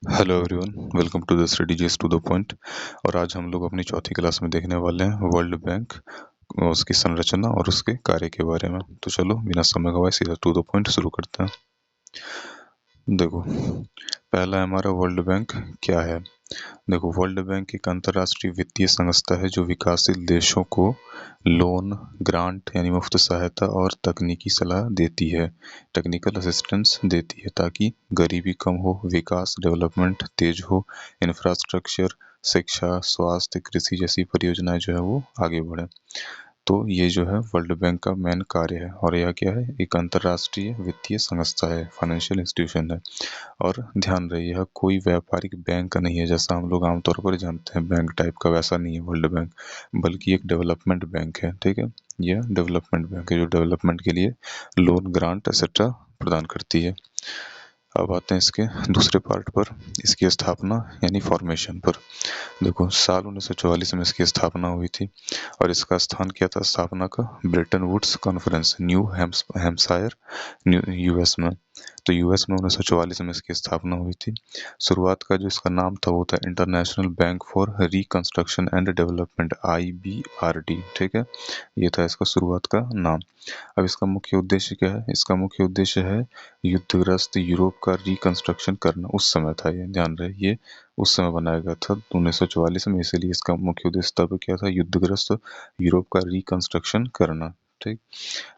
Hello everyone, welcome to the study just to the point. और आज हम लोग अपनी चौथी क्लास में देखने वाले हैं वर्ल्ड बैंक, उसकी संरचना और उसके कार्य के बारे में। तो चलो बिना समय गवाए सीधा टू द पॉइंट शुरू करते हैं। देखो, पहला है हमारा वर्ल्ड बैंक क्या है। देखो, वर्ल्ड बैंक एक अंतर्राष्ट्रीय वित्तीय संस्था है जो विकासशील देशों को लोन, ग्रांट यानी मुफ्त सहायता और तकनीकी सलाह देती है, टेक्निकल असिस्टेंस देती है, ताकि गरीबी कम हो, विकास डेवलपमेंट तेज हो, इंफ्रास्ट्रक्चर, शिक्षा, स्वास्थ्य, कृषि जैसी परियोजनाएं जो है वो आगे बढ़े। तो ये जो है वर्ल्ड बैंक का मेन कार्य है। और यह क्या है, एक अंतर्राष्ट्रीय वित्तीय संस्था है, फाइनेंशियल इंस्टीट्यूशन है। और ध्यान रहे, यह कोई व्यापारिक बैंक नहीं है जैसा हम लोग आमतौर पर जानते हैं बैंक टाइप का, वैसा नहीं है वर्ल्ड बैंक, बल्कि एक डेवलपमेंट बैंक है। ठीक है, यह डेवलपमेंट बैंक है जो डेवलपमेंट के लिए लोन, ग्रांट एक्सेट्रा प्रदान करती है। अब आते हैं इसके दूसरे पार्ट पर, इसकी स्थापना यानी फॉर्मेशन पर। देखो, साल 1944 में इसकी स्थापना हुई थी और इसका स्थान क्या था स्थापना का, Bretton Woods conference, New Hampshire, US में। तो यूएस में 1944 में इसकी स्थापना हुई थी। शुरुआत का जो इसका नाम था वो था international bank for reconstruction and development, IBRD। ठीक है, ये था इसका शुरुआत का नाम। अब इसका मुख्य उद्देश्य क्या है, इसका मुख्य उद्देश्य है युद्धग्रस्त यूरोप का रिकंस्ट्रक्शन करना। उस समय था ये, ध्यान रहे, ये उस समय बनाया गया था 1944 में, इसीलिए इसका मुख्य उद्देश्य तब क्या था, युद्धग्रस्त यूरोप का रिकंस्ट्रक्शन करना। ठीक।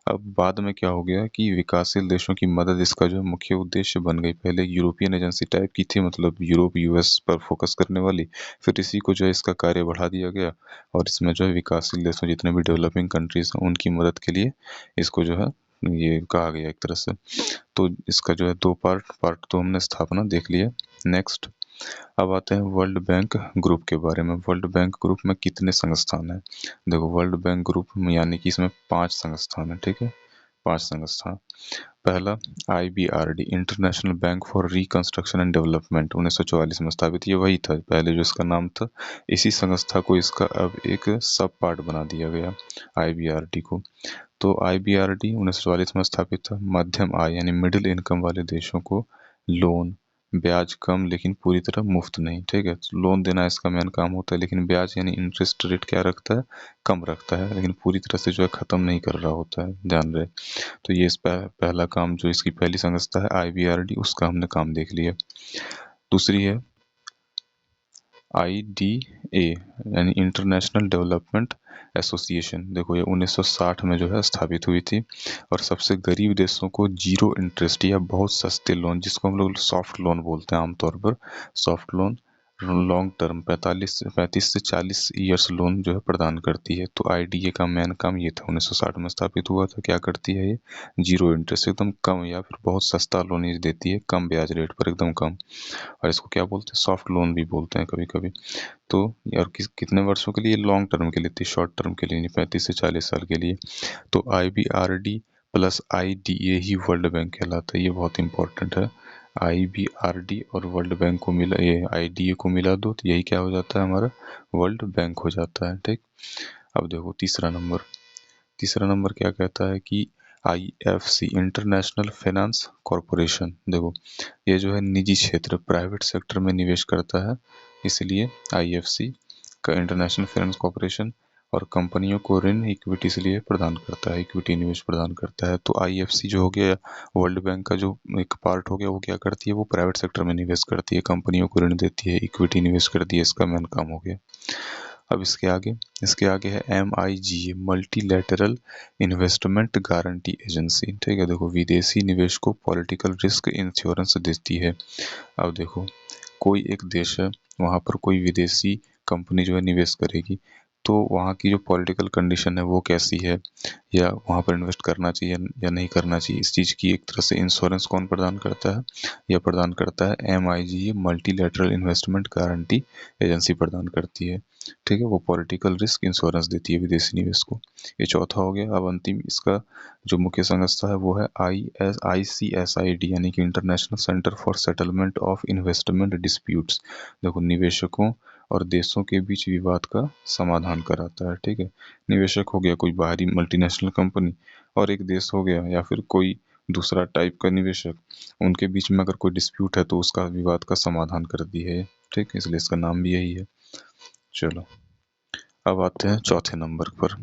अब बाद में क्या हो गया कि विकासशील देशों की मदद इसका जो मुख्य उद्देश्य बन गई। पहले यूरोपियन एजेंसी टाइप की थी, मतलब यूरोप यूएस पर फोकस करने वाली, फिर इसी को जो है इसका कार्य बढ़ा दिया गया और इसमें जो है विकासशील देशों, जितने भी डेवलपिंग कंट्रीज हैं, उनकी मदद के लिए इसको जो है ये कहा गया एक तरह से। तो इसका जो है दो पार्ट तो हमने स्थापना देख लिया। नेक्स्ट, अब आते हैं वर्ल्ड बैंक ग्रुप के बारे में। वर्ल्ड बैंक ग्रुप में कितने संस्थान हैं। देखो, वर्ल्ड बैंक ग्रुप में यानी कि इसमें 5 संस्थान हैं। ठीक है, 5 संस्थान। पहला, IBRD, international bank for reconstruction and development, 1944 में स्थापित। ये वही था पहले जो इसका नाम था। इसी संस्था को इसका अब एक सब पार्ट बना दिया गया, IBRD को। तो IBRD 1944 में स्थापित था। मध्यम आय यानी मिडिल इनकम वाले देशों को लोन, ब्याज कम लेकिन पूरी तरह मुफ्त नहीं। ठीक है, तो लोन देना इसका मेन काम होता है, लेकिन ब्याज यानी इंटरेस्ट रेट क्या रखता है, कम रखता है, लेकिन पूरी तरह से जो है खत्म नहीं कर रहा होता है, ध्यान रहे। तो ये इस पहला काम, जो इसकी पहली संस्था है IBRD, उसका हमने काम देख लिया। दूसरी है IDA यानी इंटरनेशनल डेवलपमेंट एसोसिएशन। देखो, ये 1960 में जो है स्थापित हुई थी और सबसे गरीब देशों को जीरो इंटरेस्ट या बहुत सस्ते लोन, जिसको हम लोग सॉफ्ट लोन बोलते हैं आमतौर पर, सॉफ्ट लोन, लॉन्ग टर्म 35 से 40 ईयर्स लोन जो है प्रदान करती है। तो IDA का मेन काम ये था, 1960 में स्थापित हुआ था। क्या करती है ये, जीरो इंटरेस्ट, एकदम कम या फिर बहुत सस्ता लोन ये देती है, कम ब्याज रेट पर, एकदम कम। और इसको क्या बोलते हैं, सॉफ्ट लोन भी बोलते हैं कभी कभी। तो यार कितने वर्षों के लिए, लॉन्ग टर्म के लिए थी, शॉर्ट टर्म के लिए नहीं, 35 से 40 साल के लिए। तो IBRD प्लस IDA ही वर्ल्ड बैंक कहलाता है, ये बहुत इंपॉर्टेंट है। IBRD और वर्ल्ड बैंक को मिला, ये IDA को मिला दो तो यही क्या हो जाता है, हमारा वर्ल्ड बैंक हो जाता है। ठीक। अब देखो तीसरा नंबर क्या कहता है कि IFC, इंटरनेशनल फाइनेंस कॉरपोरेशन। देखो, ये जो है निजी क्षेत्र, प्राइवेट सेक्टर में निवेश करता है, इसलिए IFC का इंटरनेशनल फाइनेंस कॉरपोरेशन। और कंपनियों को ऋण, इक्विटी इसलिए प्रदान करता है, इक्विटी निवेश प्रदान करता है। तो IFC जो हो गया वर्ल्ड बैंक का जो एक पार्ट हो गया, वो क्या करती है, वो प्राइवेट सेक्टर में निवेश करती है, कंपनियों को ऋण देती है, इक्विटी निवेश करती है, इसका मेन काम हो गया। अब इसके आगे है MIGA, multilateral investment guarantee agency. ठीक है, देखो, विदेशी निवेश को पॉलिटिकल रिस्क इंश्योरेंस देती है। अब देखो, कोई एक देश है, वहाँ पर कोई विदेशी कंपनी जो है निवेश करेगी, तो वहाँ की जो पॉलिटिकल कंडीशन है वो कैसी है, या वहाँ पर इन्वेस्ट करना चाहिए या नहीं करना चाहिए, इस चीज़ की एक तरह से इंश्योरेंस कौन प्रदान करता है, यह प्रदान करता है MIGA, multilateral investment guarantee agency प्रदान करती है। ठीक है, वो पॉलिटिकल रिस्क इंश्योरेंस देती है विदेशी निवेश को। ये चौथा हो गया। अब अंतिम इसका जो मुख्य संस्था है वो है ICSID यानी कि international centre for settlement of investment disputes. देखो, निवेशकों और देशों के बीच विवाद का समाधान कराता है। ठीक है, निवेशक हो गया कोई बाहरी मल्टीनेशनल कंपनी, और एक देश हो गया या फिर कोई दूसरा टाइप का निवेशक, उनके बीच में अगर कोई डिस्प्यूट है तो उसका विवाद का समाधान करती है, ठीक है, इसलिए इसका नाम भी यही है। चलो अब आते हैं चौथे नंबर पर।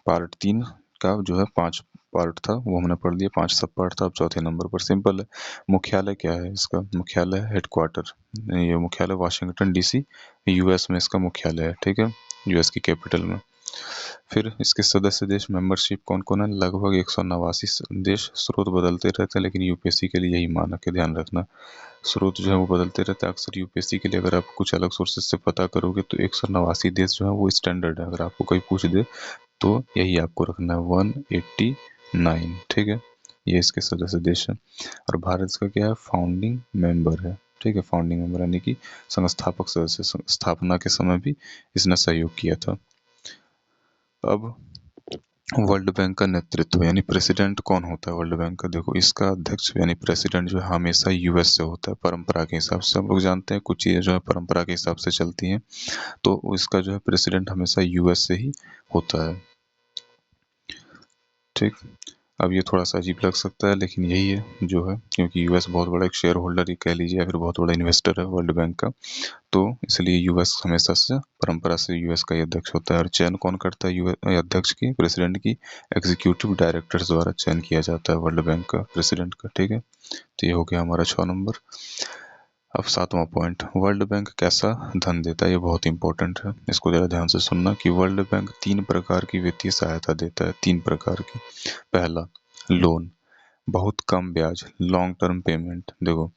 पार्ट 3 का जो है 5 पार्ट था वो हमने पढ़ लिया, 5 सब पार्ट था। अब चौथे नंबर पर सिंपल है, मुख्यालय क्या है इसका? मुख्यालय हेडक्वार्टर, ये मुख्यालय वाशिंगटन डीसी यूएस में इसका मुख्यालय है, ठीक है, यूएस की कैपिटल में। फिर इसके सदस्य देश मेंबरशिप कौन कौन है? लगभग 189 देश। स्रोत बदलते रहते हैं लेकिन यूपीएससी के लिए यही मानक है, ध्यान रखना। स्रोत जो है वो बदलते रहते हैं। अक्सर यूपीएससी के लिए अगर आप कुछ अलग सोर्सेज से पता करोगे तो 189 देश जो है वो स्टैंडर्ड है। अगर आपको कोई पूछ दे तो यही आपको रखना है 189, ठीक है, ये इसके सदस्य देश है। और भारत इसका क्या है? फाउंडिंग मेंबर है, ठीक है, फाउंडिंग मेंबर यानी कि संस्थापक सदस्य, स्थापना के समय भी इसने सहयोग किया था। अब वर्ल्ड बैंक का नेतृत्व यानी प्रेसिडेंट कौन होता है वर्ल्ड बैंक का? देखो इसका अध्यक्ष यानी प्रेसिडेंट जो है हमेशा यूएस से होता है, परंपरा के हिसाब से। हम लोग जानते हैं कुछ चीज़ें जो है परंपरा के हिसाब से चलती हैं, तो इसका जो है प्रेसिडेंट हमेशा यूएस से ही होता है, ठीक। अब ये थोड़ा सा अजीब लग सकता है लेकिन यही है जो है, क्योंकि यूएस बहुत बड़ा एक शेयर होल्डर ही कह लीजिए या फिर बहुत बड़ा इन्वेस्टर है वर्ल्ड बैंक का, तो इसलिए यूएस हमेशा से परंपरा से यूएस का ही अध्यक्ष होता है। और चयन कौन करता है यूएस अध्यक्ष की, प्रेसिडेंट की? एग्जीक्यूटिव डायरेक्टर्स द्वारा चयन किया जाता है वर्ल्ड बैंक का प्रेसिडेंट का, ठीक है। तो ये हो गया हमारा 6 नंबर। अब 7वां पॉइंट, वर्ल्ड बैंक कैसा धन देता है? ये बहुत इंपॉर्टेंट है, इसको जरा ध्यान से सुनना कि वर्ल्ड बैंक 3 प्रकार की वित्तीय सहायता देता है, 3 प्रकार की। पहला, लोन, बहुत कम ब्याज, लॉन्ग टर्म पेमेंट। देखो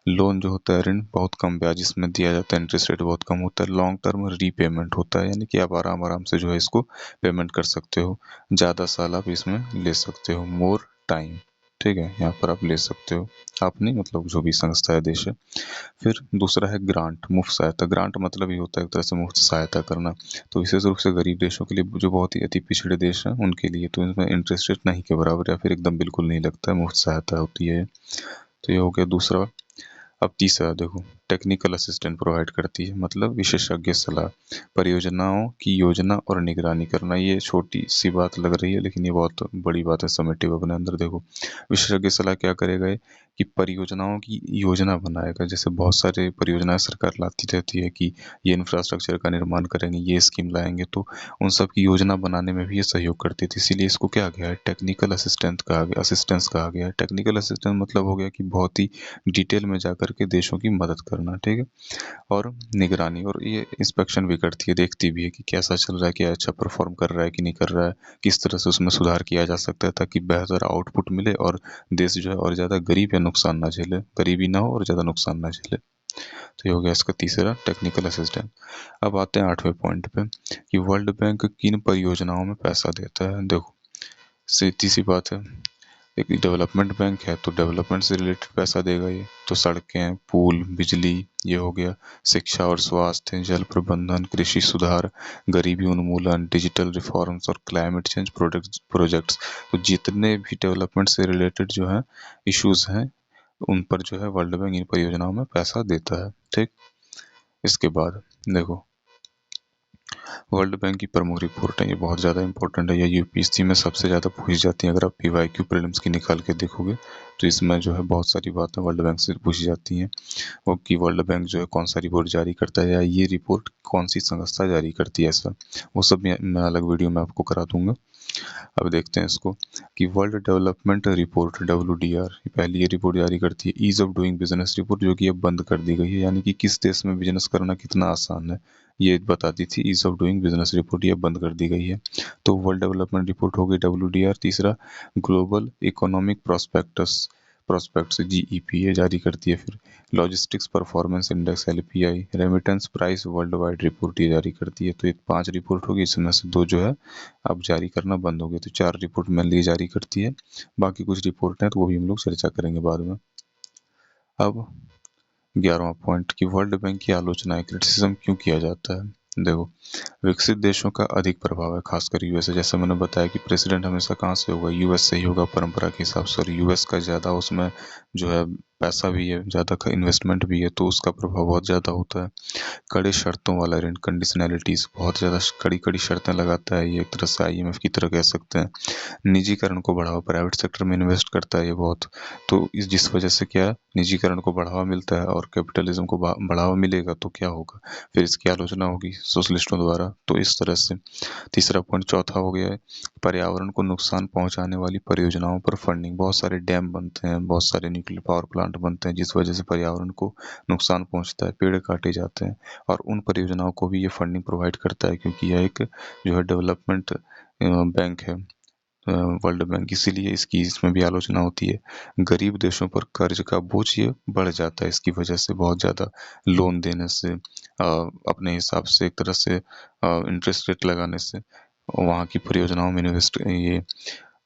लोन जो होता है ऋण, बहुत कम ब्याज इसमें दिया जाता है, इंटरेस्ट रेट बहुत कम होता है। लॉन्ग टर्म रीपेमेंट होता है यानी कि आप आराम आराम से जो है इसको पेमेंट कर सकते हो, ज़्यादा साल आप इसमें ले सकते हो, मोर टाइम, ठीक है, यहाँ पर आप ले सकते हो, आप नहीं मतलब जो भी संस्था है देश है। फिर दूसरा है ग्रांट, मुफ्त सहायता। ग्रांट मतलब ये होता है एक तरह से मुफ्त सहायता करना, तो विशेष रूप से गरीब देशों के लिए जो बहुत ही अति पिछड़े देश हैं उनके लिए, तो इसमें इंटरेस्ट रेट नहीं के बराबर या फिर एकदम बिल्कुल नहीं लगता है, मुफ्त सहायता होती है। तो ये हो गया दूसरा। अब तीसरा देखो, टेक्निकल असिस्टेंट प्रोवाइड करती है, मतलब विशेषज्ञ सलाह, परियोजनाओं की योजना और निगरानी करना। ये छोटी सी बात लग रही है लेकिन ये बहुत बड़ी बात है, समेटिव अपने अंदर। देखो विशेषज्ञ सलाह क्या करेगा ये, कि परियोजनाओं की योजना बनाएगा। जैसे बहुत सारे परियोजनाएं सरकार लाती रहती है कि ये इंफ्रास्ट्रक्चर का निर्माण करेंगे, ये स्कीम लाएंगे, तो उन सब की योजना बनाने में भी ये सहयोग करती थी, इसीलिए इसको क्या गया है, टेक्निकल असिस्टेंट कहा गया, असिस्टेंस कहा गया है। टेक्निकल असिस्टेंट मतलब हो गया कि बहुत ही डिटेल में जाकर के देशों की मदद करना, ठीक है। और निगरानी, और ये इंस्पेक्शन भी करती है, देखती भी है कि कैसा चल रहा है, क्या अच्छा परफॉर्म कर रहा है कि नहीं कर रहा है, किस तरह से उसमें सुधार किया जा सकता है ताकि बेहतर आउटपुट मिले और देश जो है और ज़्यादा गरीब या नुकसान ना झेले, गरीबी ना हो और ज़्यादा नुकसान ना झेले। तो ये हो गया इसका तीसरा, टेक्निकल असिस्टेंट। अब आते हैं 8वें पॉइंट पे कि वर्ल्ड बैंक किन परियोजनाओं में पैसा देता है। देखो सीधी सी बात है, एक डेवलपमेंट बैंक है तो डेवलपमेंट से रिलेटेड पैसा देगा ये, तो सड़कें, पुल, बिजली, ये हो गया। शिक्षा और स्वास्थ्य, जल प्रबंधन, कृषि सुधार, गरीबी उन्मूलन, डिजिटल रिफॉर्म्स और क्लाइमेट चेंज प्रोजेक्ट्स। तो जितने भी डेवलपमेंट से रिलेटेड जो है इश्यूज हैं उन पर जो है वर्ल्ड बैंक इन परियोजनाओं में पैसा देता है, ठीक। इसके बाद देखो वर्ल्ड बैंक की प्रमुख रिपोर्ट है, ये बहुत ज़्यादा इंपॉर्टेंट है, ये यूपीएससी में सबसे ज़्यादा पूछी जाती है। अगर आप पीवाईक्यू प्रीलिम्स की निकाल के देखोगे तो इसमें जो है बहुत सारी बातें वर्ल्ड बैंक से पूछी जाती हैं, वो कि वर्ल्ड बैंक जो है कौन सा रिपोर्ट जारी करता है या ये रिपोर्ट कौन सी संस्था जारी करती है, ऐसा वो सब मैं अलग वीडियो में आपको करा दूंगा। अब देखते हैं इसको कि वर्ल्ड डेवलपमेंट रिपोर्ट WDR पहली ये रिपोर्ट जारी करती है। Ease of doing business report जो कि अब बंद कर दी गई है, यानी कि किस देश में बिजनेस करना कितना आसान है ये बताती थी ease of doing business report, ये बंद कर दी गई है। तो वर्ल्ड डेवलपमेंट रिपोर्ट हो गई WDR। तीसरा ग्लोबल इकोनॉमिक प्रोस्पेक्ट्स GEP ये जारी करती है। फिर logistics performance index LPI, remittance price world wide report ये जारी करती है। तो ये 5 रिपोर्ट होगी, इसमें से 2 जो है अब जारी करना बंद हो गया, तो 4 रिपोर्ट मेनली जारी करती है, बाकी कुछ रिपोर्ट हैं तो वो भी हम लोग चर्चा करेंगे बाद में। अब 11वां पॉइंट कि वर्ल्ड बैंक की आलोचना क्रिटिसिज्म क्यों किया जाता है। देखो विकसित देशों का अधिक प्रभाव है, खासकर यूएस, जैसे मैंने बताया कि प्रेसिडेंट हमेशा कहाँ से होगा, यूएस से ही होगा परंपरा के हिसाब से, और यूएस का ज़्यादा उसमें जो है पैसा भी है, ज़्यादा का इन्वेस्टमेंट भी है, तो उसका प्रभाव बहुत ज़्यादा होता है। कड़े शर्तों वाला ऋण, कंडीशनैलिटीज़, बहुत ज़्यादा कड़ी कड़ी शर्तें लगाता है ये, एक तरह से IMF की तरह कह सकते हैं। निजीकरण को बढ़ावा, प्राइवेट सेक्टर में इन्वेस्ट करता है ये बहुत, तो इस जिस वजह से क्या है, निजीकरण को बढ़ावा मिलता है और कैपिटलिज्म को बढ़ावा मिलेगा तो क्या होगा, फिर इसकी आलोचना होगी सोशलिस्टों द्वारा। तो इस तरह से तीसरा पॉइंट, चौथा हो गया है पर्यावरण को नुकसान पहुंचाने वाली परियोजनाओं पर फंडिंग। बहुत सारे डैम बनते हैं, बहुत सारे न्यूक्लियर पावर प्लांट बनते हैं जिस वजह से पर्यावरण को नुकसान पहुंचता है, पेड़ काटे जाते हैं, और उन परियोजनाओं को भी ये फंडिंग प्रोवाइड करता है, क्योंकि यह एक जो है डेवलपमेंट बैंक है, वर्ल्ड बैंक, इसीलिए इसकी इसमें भी आलोचना होती है। गरीब देशों पर कर्ज का बोझ ये बढ़ जाता है इसकी वजह से, बहुत ज़्यादा लोन देने से, अपने हिसाब से एक तरह से इंटरेस्ट रेट लगाने से, वहाँ की परियोजनाओं में इन्वेस्ट ये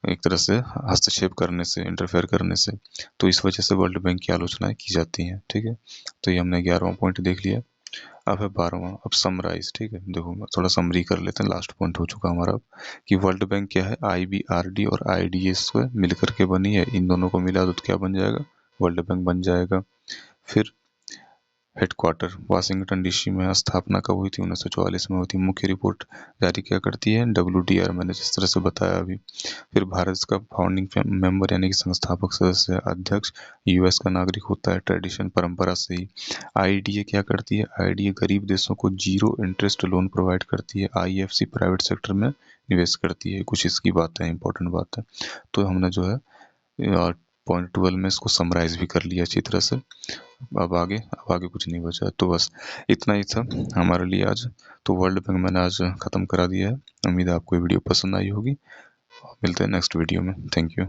एक तरह से हस्तक्षेप करने से, इंटरफेयर करने से, तो इस वजह से वर्ल्ड बैंक की आलोचनाएं की जाती हैं। ठीक है, तो ये हमने 11वां पॉइंट देख लिया। अब है 12वां, अब समराइज। ठीक है, देखो थोड़ा समरी कर लेते हैं, लास्ट पॉइंट हो चुका हमारा अब, कि वर्ल्ड बैंक क्या है, IBRD और IDS को मिलकर के बनी है, इन दोनों को मिला दो तो क्या बन जाएगा, वर्ल्ड बैंक बन जाएगा। फिर हेडक्वार्टर वाशिंगटन DC में, स्थापना कब हुई थी, 1944 में हुई थी। मुख्य रिपोर्ट जारी क्या करती है, WDR, मैंने जिस तरह से बताया अभी। फिर भारत का फाउंडिंग मेंबर यानी कि संस्थापक सदस्य, अध्यक्ष US का नागरिक होता है, ट्रेडिशन परंपरा से ही। IDA क्या करती है, IDA गरीब देशों को जीरो इंटरेस्ट लोन प्रोवाइड करती है। IFC प्राइवेट सेक्टर में निवेश करती है। कुछ इसकी बात है, इंपॉर्टेंट बात है। तो हमने जो है पॉइंट 12 में इसको समराइज भी कर लिया अच्छी तरह से। अब आगे कुछ नहीं बचा, तो बस इतना ही था हमारे लिए आज। तो वर्ल्ड बैंक मैंने आज ख़त्म करा दिया है। उम्मीद है आपको ये वीडियो पसंद आई होगी। मिलते हैं नेक्स्ट वीडियो में। Thank you.